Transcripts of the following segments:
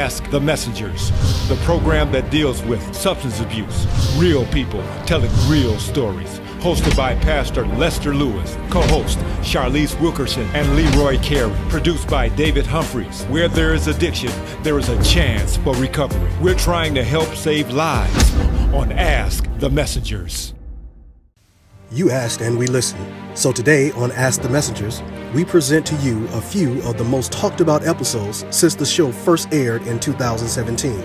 Ask the Messengers, the program that deals with substance abuse, real people telling real stories. Hosted by Pastor Lester Lewis, co-host Charlize Wilkerson and Leroy Carey. Produced by David Humphreys. Where there is addiction, there is a chance for recovery. We're trying to help save lives on Ask the Messengers. You asked and we listened. So today on Ask the Messengers, we present to you a few of the most talked about episodes since the show first aired in 2017,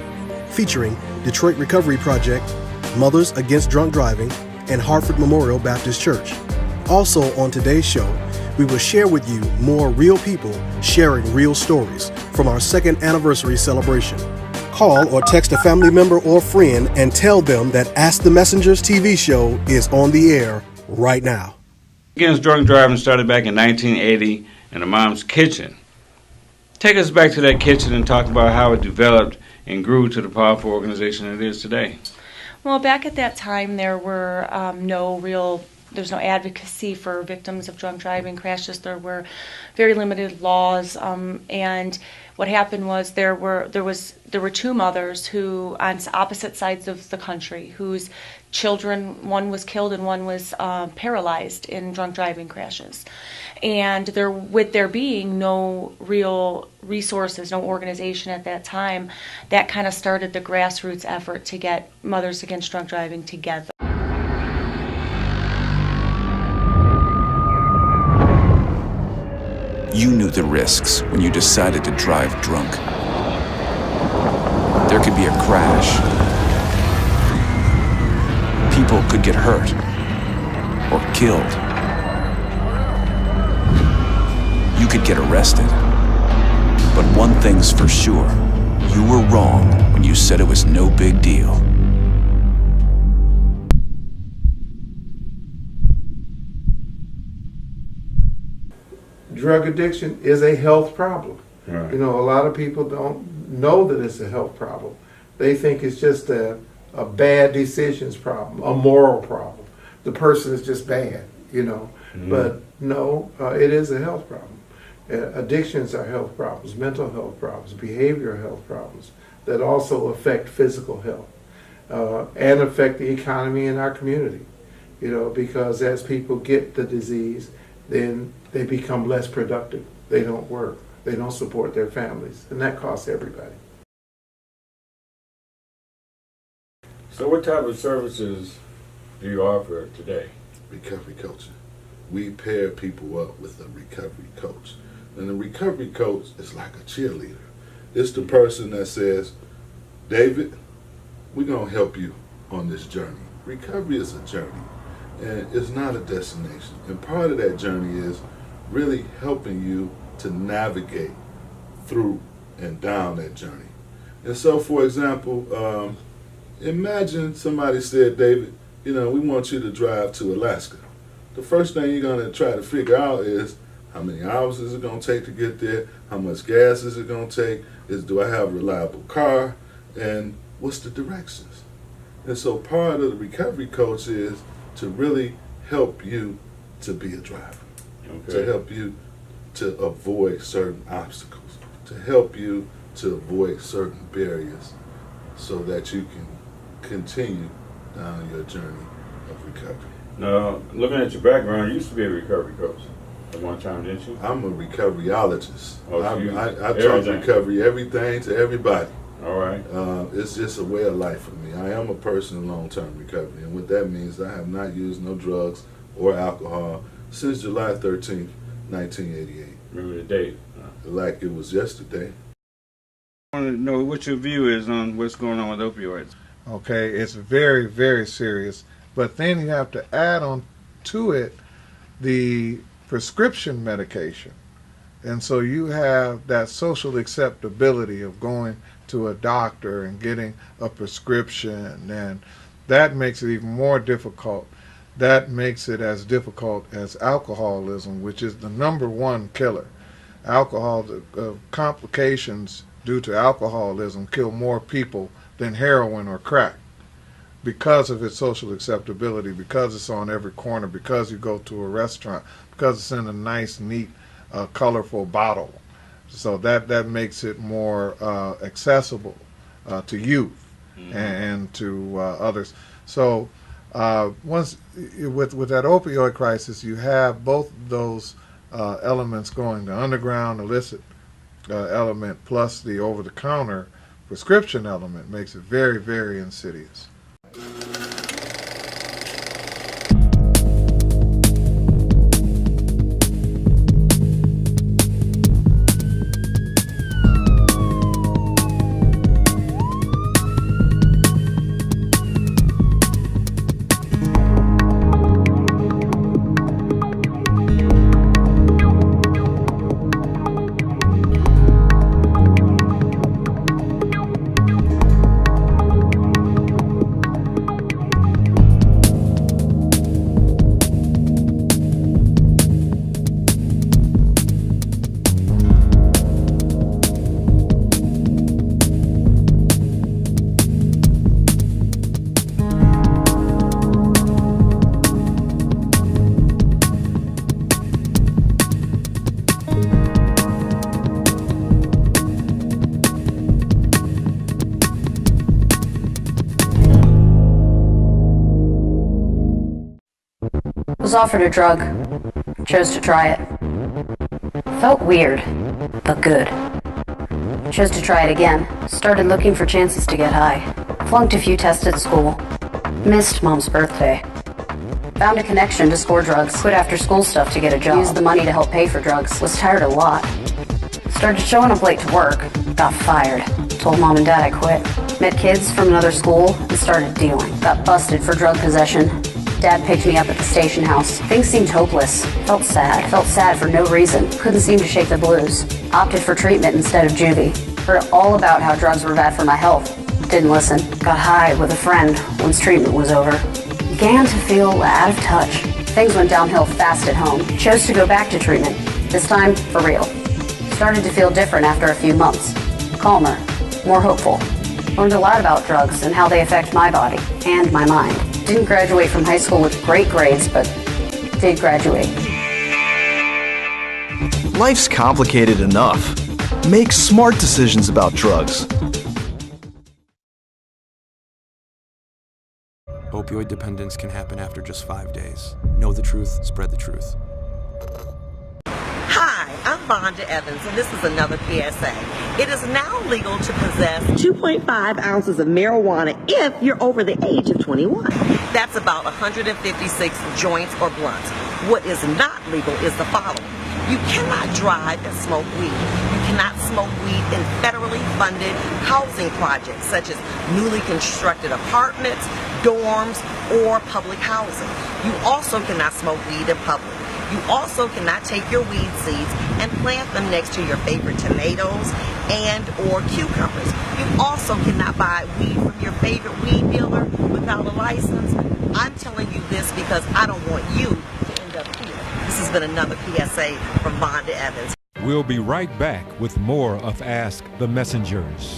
featuring Detroit Recovery Project, Mothers Against Drunk Driving, and Hartford Memorial Baptist Church. Also on today's show, we will share with you more real people sharing real stories from our second anniversary celebration. Call or text a family member or friend and tell them that Ask the Messengers TV show is on the air right now. Against Drunk Driving started back in 1980 in a mom's kitchen. Take us back to that kitchen and talk about how it developed and grew to the powerful organization it is today. Well, back at that time, there were there's no advocacy for victims of drunk driving crashes. There were very limited laws, and what happened was there were two mothers who, on opposite sides of the country, whose children, one was killed and one was paralyzed in drunk driving crashes. And with there being no real resources, no organization at that time, that kind of started the grassroots effort to get Mothers Against Drunk Driving together. You knew the risks when you decided to drive drunk. There could be a crash. People could get hurt or killed. You could get arrested. But one thing's for sure, you were wrong when you said it was no big deal. Drug addiction is a health problem. Right. You know, a lot of people don't know that it's a health problem. They think it's just a bad decisions problem, a moral problem. The person is just bad, you know. Mm-hmm. But no, it is a health problem. Addictions are health problems, mental health problems, behavioral health problems that also affect physical health and affect the economy in our community. You know, because as people get the disease, then they become less productive. They don't work. They don't support their families, and that costs everybody. So what type of services do you offer today? Recovery coaching. We pair people up with a recovery coach. And the recovery coach is like a cheerleader. It's the person that says, David, we're going to help you on this journey. Recovery is a journey, and it's not a destination. And part of that journey is really helping you to navigate through and down that journey. And so, for example, imagine somebody said, David, you know, we want you to drive to Alaska. The first thing you're going to try to figure out is how many hours is it going to take to get there? How much gas is it going to take? Do I have a reliable car? And what's the directions? And so part of the recovery coach is to really help you to be a driver, to help you to avoid certain obstacles, to help you to avoid certain barriers so that you can continue down your journey of recovery. Now, looking at your background, you used to be a recovery coach at one time, didn't you? I'm a recoveryologist. Oh, so I talk recovery, everything to everybody. All right. It's just a way of life for me. I am a person in long-term recovery, and what that means, I have not used no drugs or alcohol since July 13th, 1988. Remember the date? Like it was yesterday. I want to know what your view is on what's going on with opioids. Okay, it's very, very serious. But then you have to add on to it the prescription medication. And so you have that social acceptability of going to a doctor and getting a prescription, and that makes it even more difficult. That makes it as difficult as alcoholism, which is the #1 killer. Alcohol, complications due to alcoholism kill more people than heroin or crack because of its social acceptability, because it's on every corner, because you go to a restaurant, because it's in a nice, neat, colorful bottle. So that makes it more accessible to youth and to others. So once with that opioid crisis, you have both those elements going: the underground illicit element plus the over-the-counter prescription element makes it very, very insidious. Was offered a drug, chose to try it. Felt weird, but good. Chose to try it again, started looking for chances to get high. Flunked a few tests at school, missed Mom's birthday. Found a connection to score drugs, quit after school stuff to get a job. Used the money to help pay for drugs, was tired a lot. Started showing up late to work, got fired. Told Mom and Dad I quit. Met kids from another school and started dealing. Got busted for drug possession. Dad picked me up at the station house. Things seemed hopeless. Felt sad. Felt sad for no reason. Couldn't seem to shake the blues. Opted for treatment instead of juvie. Heard all about how drugs were bad for my health. Didn't listen. Got high with a friend once treatment was over. Began to feel out of touch. Things went downhill fast at home. Chose to go back to treatment. This time, for real. Started to feel different after a few months. Calmer. More hopeful. Learned a lot about drugs and how they affect my body and my mind. Didn't graduate from high school with great grades, but did graduate. Life's complicated enough. Make smart decisions about drugs. Opioid dependence can happen after just 5 days. Know the truth, spread the truth. Hi, I'm Vonda Evans, and this is another PSA. It is now legal to possess 2.5 ounces of marijuana if you're over the age of 21. That's about 156 joints or blunts. What is not legal is the following. You cannot drive and smoke weed. You cannot smoke weed in federally funded housing projects, such as newly constructed apartments, dorms, or public housing. You also cannot smoke weed in public. You also cannot take your weed seeds and plant them next to your favorite tomatoes and or cucumbers. You also cannot buy weed from your favorite weed dealer without a license. I'm telling you this because I don't want you to end up here. This has been another PSA from Vonda Evans. We'll be right back with more of Ask the Messengers.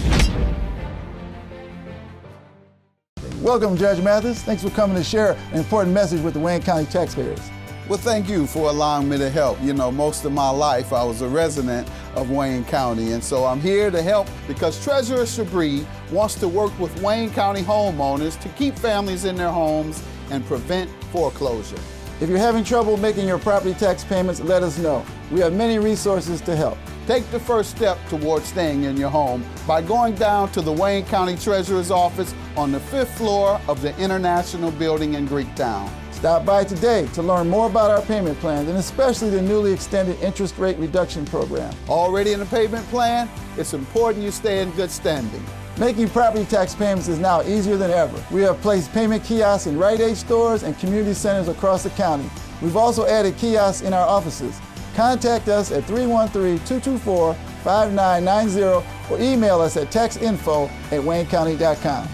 Welcome, Judge Mathis. Thanks for coming to share an important message with the Wayne County taxpayers. Well, thank you for allowing me to help. You know, most of my life I was a resident of Wayne County, and so I'm here to help because Treasurer Shabri wants to work with Wayne County homeowners to keep families in their homes and prevent foreclosure. If you're having trouble making your property tax payments, let us know. We have many resources to help. Take the first step towards staying in your home by going down to the Wayne County Treasurer's office on the 5th floor of the International Building in Greektown. Stop by today to learn more about our payment plans and especially the newly extended interest rate reduction program. Already in the payment plan? It's important you stay in good standing. Making property tax payments is now easier than ever. We have placed payment kiosks in Rite Aid stores and community centers across the county. We've also added kiosks in our offices. Contact us at 313-224-5990 or email us at taxinfo@waynecounty.com.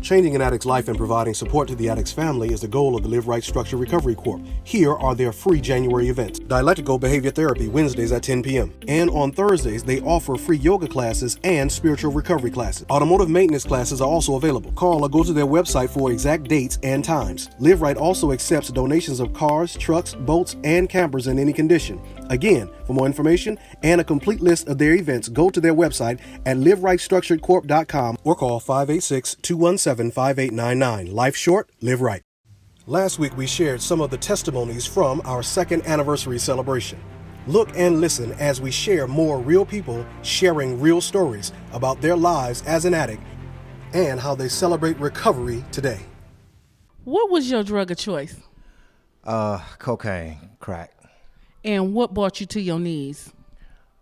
Changing an addict's life and providing support to the addict's family is the goal of the Live Right Structure Recovery Corp. Here are their free January events. Dialectical Behavior Therapy, Wednesdays at 10 p.m. And on Thursdays, they offer free yoga classes and spiritual recovery classes. Automotive maintenance classes are also available. Call or go to their website for exact dates and times. Live Right also accepts donations of cars, trucks, boats, and campers in any condition. Again, For more information and a complete list of their events, go to their website at liverightstructuredcorp.com or call 586-217-5899. Life short, live right. Last week we shared some of the testimonies from our second anniversary celebration. Look and listen as we share more real people sharing real stories about their lives as an addict and how they celebrate recovery today. What was your drug of choice? Cocaine, crack. And what brought you to your knees?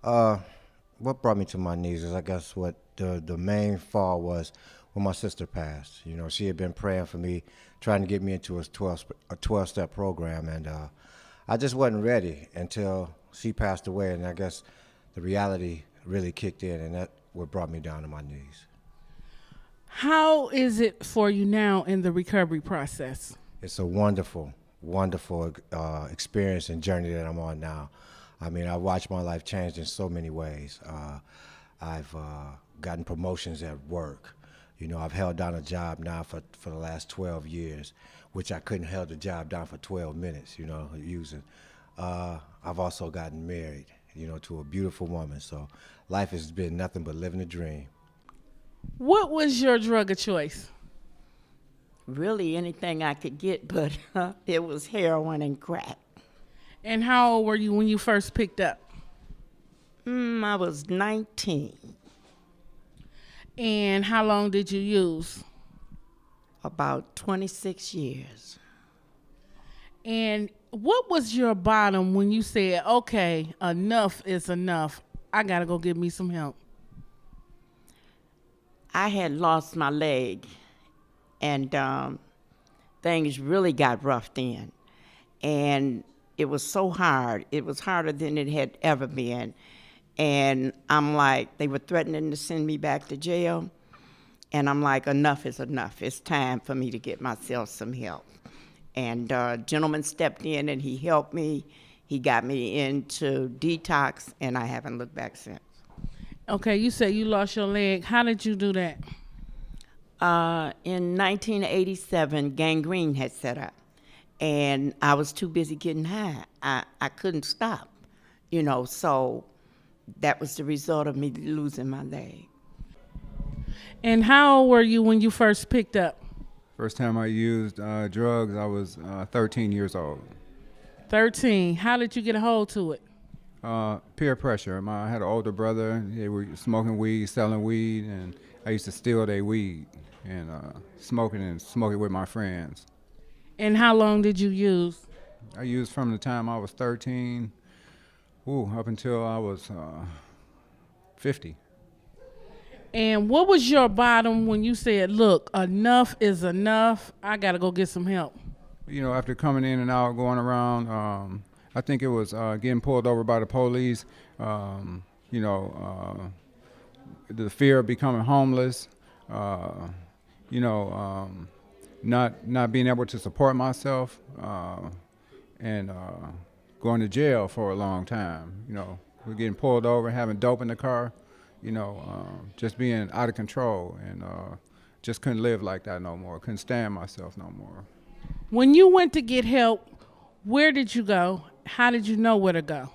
What brought me to my knees is, I guess, what the main fall was when my sister passed. You know, she had been praying for me, trying to get me into a 12-step program, and I just wasn't ready until she passed away, and I guess the reality really kicked in, and that's what brought me down to my knees. How is it for you now in the recovery process? It's a wonderful, wonderful experience and journey that I'm on now. I mean, I've watched my life change in so many ways. I've gotten promotions at work. You know, I've held down a job now for the last 12 years, which I couldn't held the job down for 12 minutes, you know, using. I've also gotten married, you know, to a beautiful woman. So life has been nothing but living a dream. What was your drug of choice? Really anything I could get, but it was heroin and crack. And how old were you when you first picked up? I was 19. And how long did you use? About 26 years. And what was your bottom when you said, okay, enough is enough, I gotta go get me some help? I had lost my leg, and things really got rough then. And it was so hard. It was harder than it had ever been. And I'm like, they were threatening to send me back to jail. And I'm like, enough is enough. It's time for me to get myself some help. And a gentleman stepped in and he helped me. He got me into detox, and I haven't looked back since. Okay, you said you lost your leg. How did you do that? In 1987, gangrene had set up, and I was too busy getting high. I couldn't stop, you know, so that was the result of me losing my leg. And how old were you when you first picked up? First time I used drugs, I was 13 years old. 13. How did you get a hold to it? Peer pressure. I had an older brother. They were smoking weed, selling weed, and I used to steal their weed and smoke it with my friends. And how long did you use? I used from the time I was 13 up until I was 50. And what was your bottom when you said, look, enough is enough, I got to go get some help? You know, after coming in and out, going around, I think it was getting pulled over by the police, the fear of becoming homeless, not being able to support myself, and going to jail for a long time. You know, we're getting pulled over, having dope in the car, just being out of control, and just couldn't live like that no more. Couldn't stand myself no more. When you went to get help, where did you go? How did you know where to go?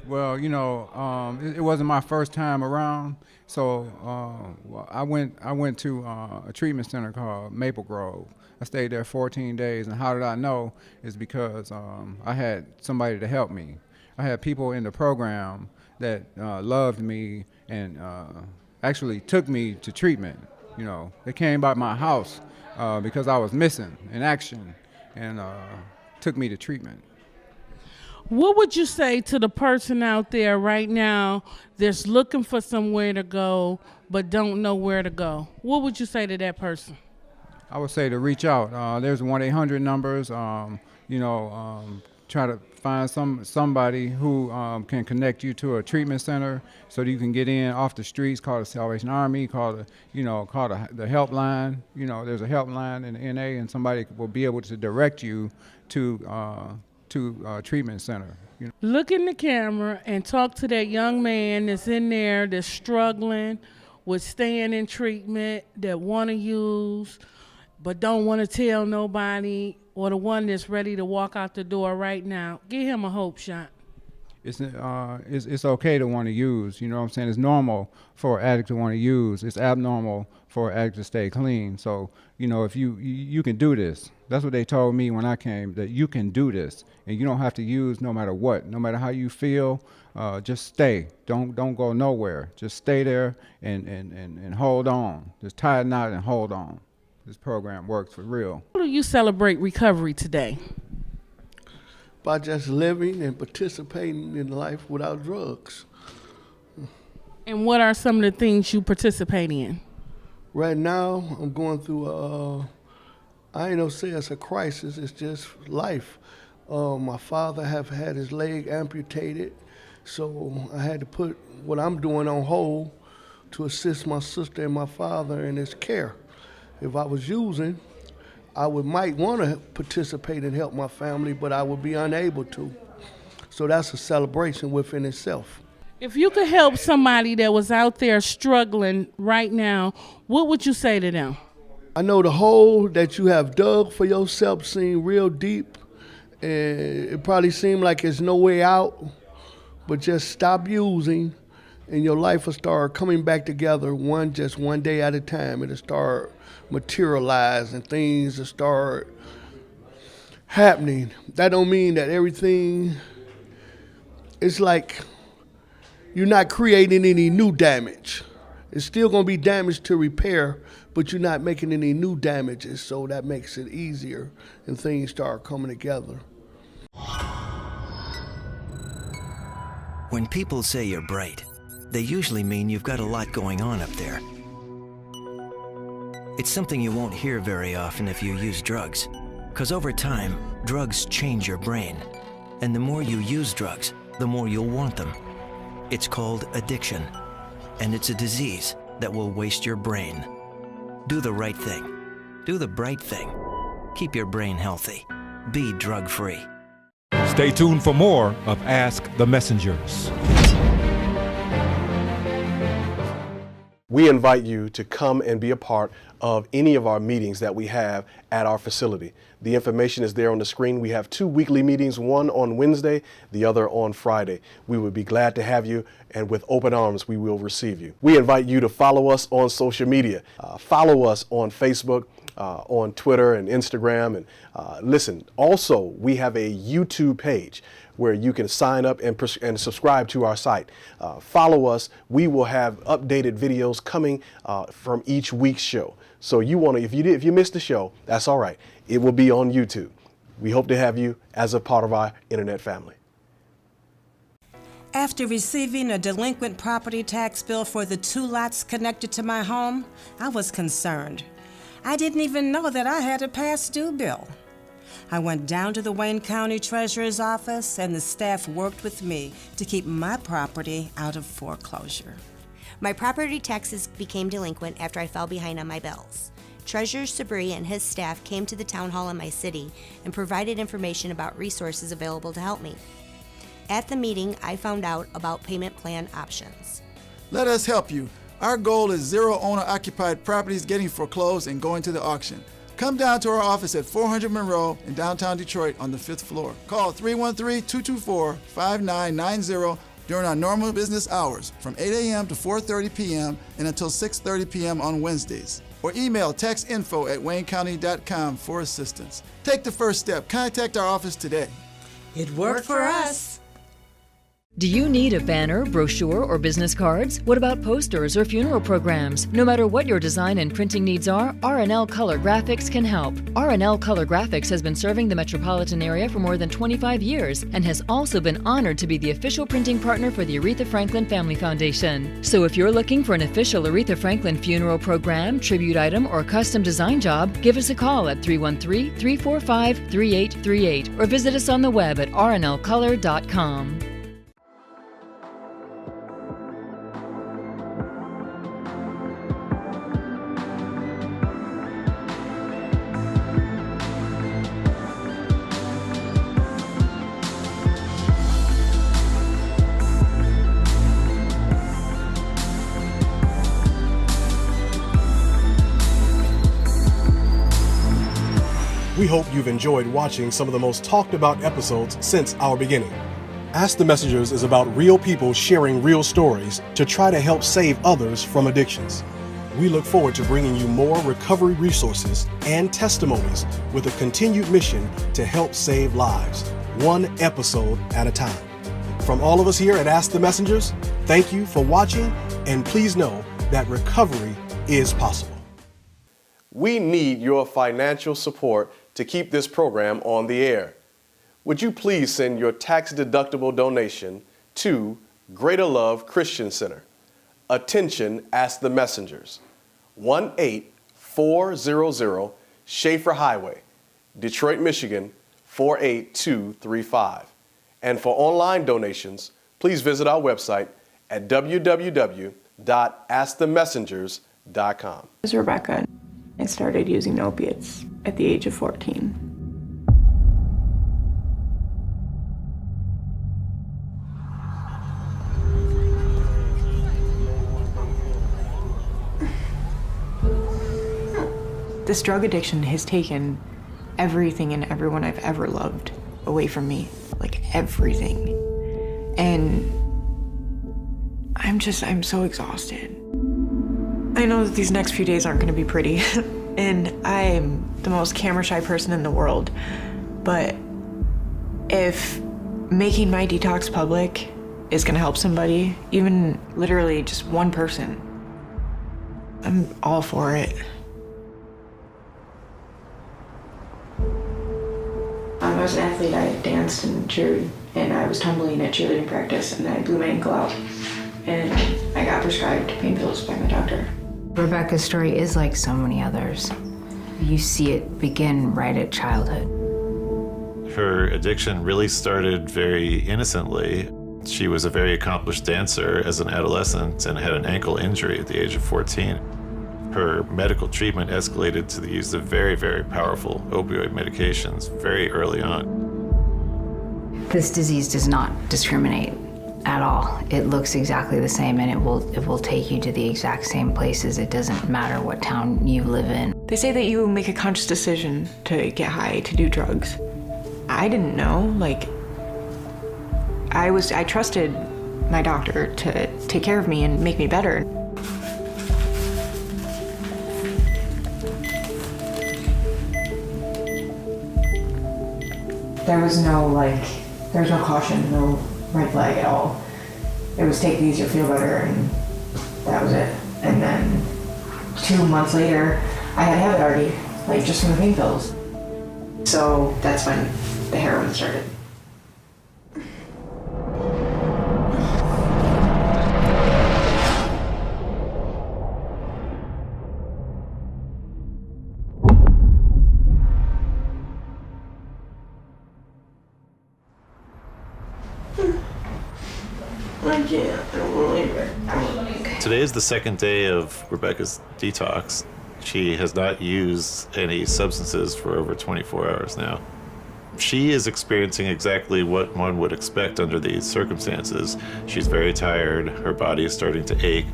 Well, it wasn't my first time around, so I went to a treatment center called Maple Grove. I stayed there 14 days, and how did I know? Is because I had somebody to help me. I had people in the program that loved me and actually took me to treatment. You know, they came by my house because I was missing in action, and took me to treatment. What would you say to the person out there right now that's looking for somewhere to go but don't know where to go? What would you say to that person? I would say to reach out. There's 1-800 numbers. Try to find somebody who can connect you to a treatment center so that you can get in off the streets. Call the Salvation Army. Call the helpline. You know, there's a helpline in the NA, and somebody will be able to direct you to a treatment center. You know? Look in the camera and talk to that young man that's in there that's struggling with staying in treatment, that want to use but don't want to tell nobody, or the one that's ready to walk out the door right now. Give him a hope shot. it's okay to want to use. You know what I'm saying? It's normal for an addict to want to use. It's abnormal for an addict to stay clean. So, you know, if you can do this. That's what they told me when I came, that you can do this, and you don't have to use no matter what, no matter how you feel. Just stay. Don't go nowhere. Just stay there and hold on. Just tie a knot and hold on. This program works for real. How do you celebrate recovery today? By just living and participating in life without drugs. And what are some of the things you participate in? Right now, I'm going through I ain't gonna say it's a crisis, it's just life. My father have had his leg amputated, so I had to put what I'm doing on hold to assist my sister and my father in his care. If I was using, I might want to participate and help my family, but I would be unable to. So that's a celebration within itself. If you could help somebody that was out there struggling right now, what would you say to them? I know the hole that you have dug for yourself seems real deep, and it probably seems like there's no way out, but just stop using, and your life will start coming back together one day at a time. It'll start materialize and things will start happening. That don't mean that everything, it's like you're not creating any new damage. It's still gonna be damage to repair, but you're not making any new damages, so that makes it easier and things start coming together. When people say you're bright, they usually mean you've got a lot going on up there. It's something you won't hear very often if you use drugs, because over time, drugs change your brain. And the more you use drugs, the more you'll want them. It's called addiction, and it's a disease that will waste your brain. Do the right thing. Do the bright thing. Keep your brain healthy. Be drug-free. Stay tuned for more of Ask the Messengers. We invite you to come and be a part of any of our meetings that we have at our facility. The information is there on the screen. We have 2 weekly meetings, one on Wednesday, the other on Friday. We would be glad to have you, and with open arms, we will receive you. We invite you to follow us on social media. Follow us on Facebook, on Twitter and Instagram. And listen, also, we have a YouTube page where you can sign up and subscribe to our site. Follow us. We will have updated videos coming from each week's show. So you want to, if you missed the show, that's all right. It will be on YouTube. We hope to have you as a part of our internet family. After receiving a delinquent property tax bill for the 2 lots connected to my home, I was concerned. I didn't even know that I had a past due bill. I went down to the Wayne County Treasurer's office, and the staff worked with me to keep my property out of foreclosure. My property taxes became delinquent after I fell behind on my bills. Treasurer Sabri and his staff came to the town hall in my city and provided information about resources available to help me. At the meeting, I found out about payment plan options. Let us help you. Our goal is 0 owner-occupied properties getting foreclosed and going to the auction. Come down to our office at 400 Monroe in downtown Detroit on the 5th floor. Call 313-224-5990 during our normal business hours from 8 a.m. to 4:30 p.m. and until 6:30 p.m. on Wednesdays. Or email textinfo@waynecounty.com for assistance. Take the first step. Contact our office today. It worked for us. Do you need a banner, brochure, or business cards? What about posters or funeral programs? No matter what your design and printing needs are, R&L Color Graphics can help. R&L Color Graphics has been serving the metropolitan area for more than 25 years and has also been honored to be the official printing partner for the Aretha Franklin Family Foundation. So if you're looking for an official Aretha Franklin funeral program, tribute item, or custom design job, give us a call at 313-345-3838 or visit us on the web at rnlcolor.com. We hope you've enjoyed watching some of the most talked about episodes since our beginning. Ask the Messengers is about real people sharing real stories to try to help save others from addictions. We look forward to bringing you more recovery resources and testimonies with a continued mission to help save lives, one episode at a time. From all of us here at Ask the Messengers, thank you for watching, and please know that recovery is possible. We need your financial support to keep this program on the air. Would you please send your tax-deductible donation to Greater Love Christian Center? Attention, Ask the Messengers. 18400 Schaefer Highway, Detroit, Michigan 48235. And for online donations, please visit our website at www.askthemessengers.com. I was Rebecca. I started using opiates at the age of 14. This drug addiction has taken everything and everyone I've ever loved away from me, like everything. And I'm so exhausted. I know that these next few days aren't gonna be pretty, and I'm the most camera shy person in the world, but if making my detox public is gonna help somebody, even literally just one person, I'm all for it. I was an athlete. I danced and cheered, and I was tumbling at cheerleading practice, and I blew my ankle out, and I got prescribed pain pills by my doctor. Rebecca's story is like so many others. You see it begin right at childhood. Her addiction really started very innocently. She was a very accomplished dancer as an adolescent and had an ankle injury at the age of 14. Her medical treatment escalated to the use of very, very powerful opioid medications very early on. This disease does not discriminate at all. It looks exactly the same, and it will take you to the exact same places. It doesn't matter what town you live in. They say that you make a conscious decision to get high, to do drugs. I didn't know, I trusted my doctor to take care of me and make me better. There was no caution, no red flag at all. It was take these, you'll feel better, and that was it. And then 2 months later, I had a habit already, just from the pain pills. So that's when the heroin started. Today is the second day of Rebecca's detox. She has not used any substances for over 24 hours now. She is experiencing exactly what one would expect under these circumstances. She's very tired, her body is starting to ache.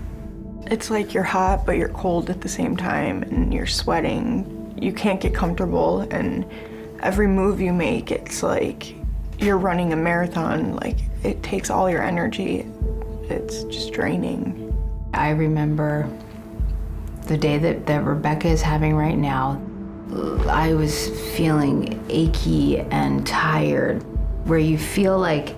It's like you're hot, but you're cold at the same time, and you're sweating. You can't get comfortable, and every move you make, it's like you're running a marathon. It takes all your energy. It's just draining. I remember the day that Rebecca is having right now. I was feeling achy and tired, where you feel like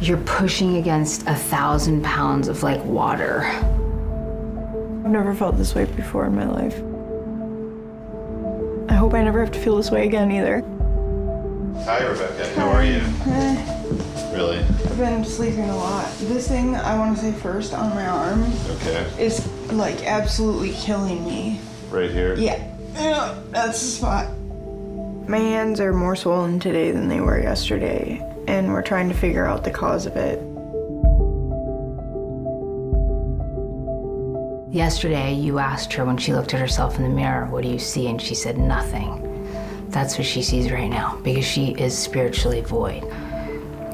you're pushing against 1,000 pounds of water. I've never felt this way before in my life. I hope I never have to feel this way again either. Hi, Rebecca. How are you? Really? I've been sleeping a lot. This thing, I want to say first, on my arm, Okay. is absolutely killing me. Right here? Yeah, that's the spot. My hands are more swollen today than they were yesterday, and we're trying to figure out the cause of it. Yesterday, you asked her when she looked at herself in the mirror, what do you see? And she said nothing. That's what she sees right now, because she is spiritually void.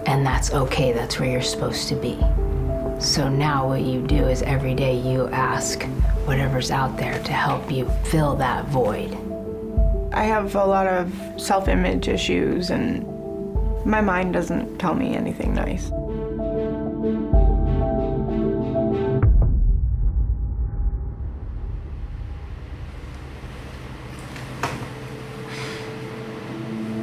And that's okay, that's where you're supposed to be. So now what you do is every day you ask whatever's out there to help you fill that void. I have a lot of self-image issues, and My mind doesn't tell me anything nice.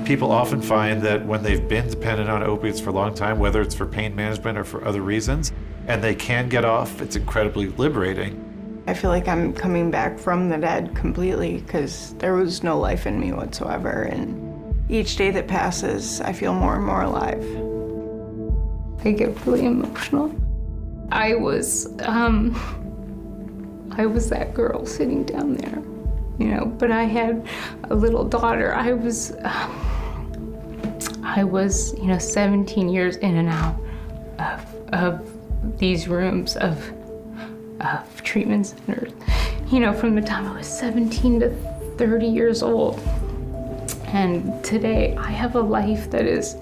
People often find that when they've been dependent on opiates for a long time, whether it's for pain management or for other reasons, and they can get off, it's incredibly liberating. I feel like I'm coming back from the dead completely because there was no life in me whatsoever. And each day that passes, I feel more and more alive. I get really emotional. I was that girl sitting down there, you know, but I had a little daughter. I was, you know, 17 years in and out of these rooms of treatment centers, you know, from the time I was 17 to 30 years old. And today I have a life that is,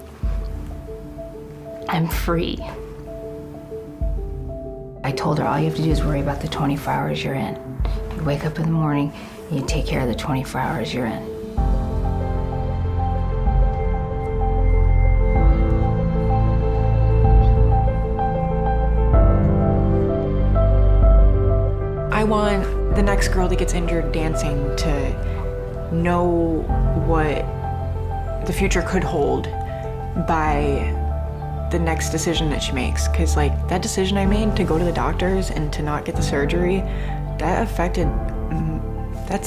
I'm free. I told her all you have to do is worry about the 24 hours you're in. You wake up in the morning and you take care of the 24 hours you're in. I want the next girl that gets injured dancing to know what the future could hold by the next decision that she makes. Because like that decision I made to go to the doctors and to not get the surgery, that's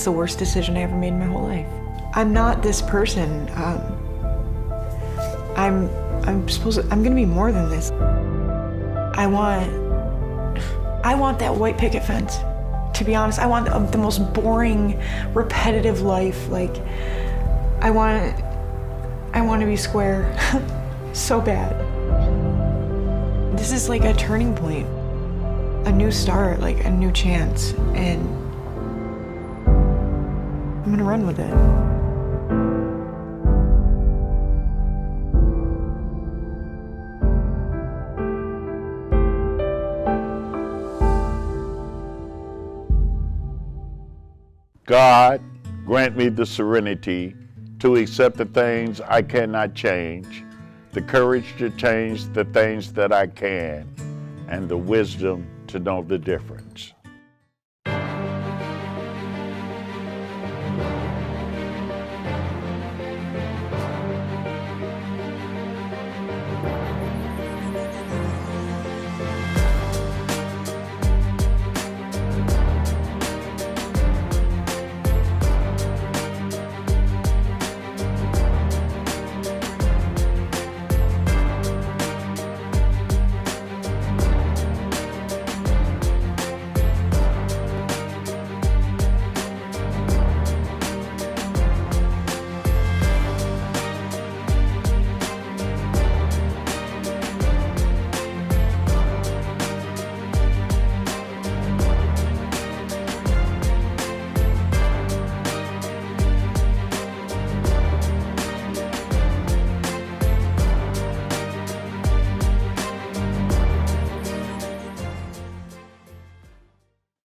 the worst decision I ever made in my whole life. I'm not this person. I'm gonna be more than this. I want that white picket fence. To be honest, I want the most boring, repetitive life. Like, I want to be square so bad. This is like a turning point, a new start, like a new chance, and I'm gonna run with it. God, grant me the serenity to accept the things I cannot change, the courage to change the things that I can, and the wisdom to know the difference.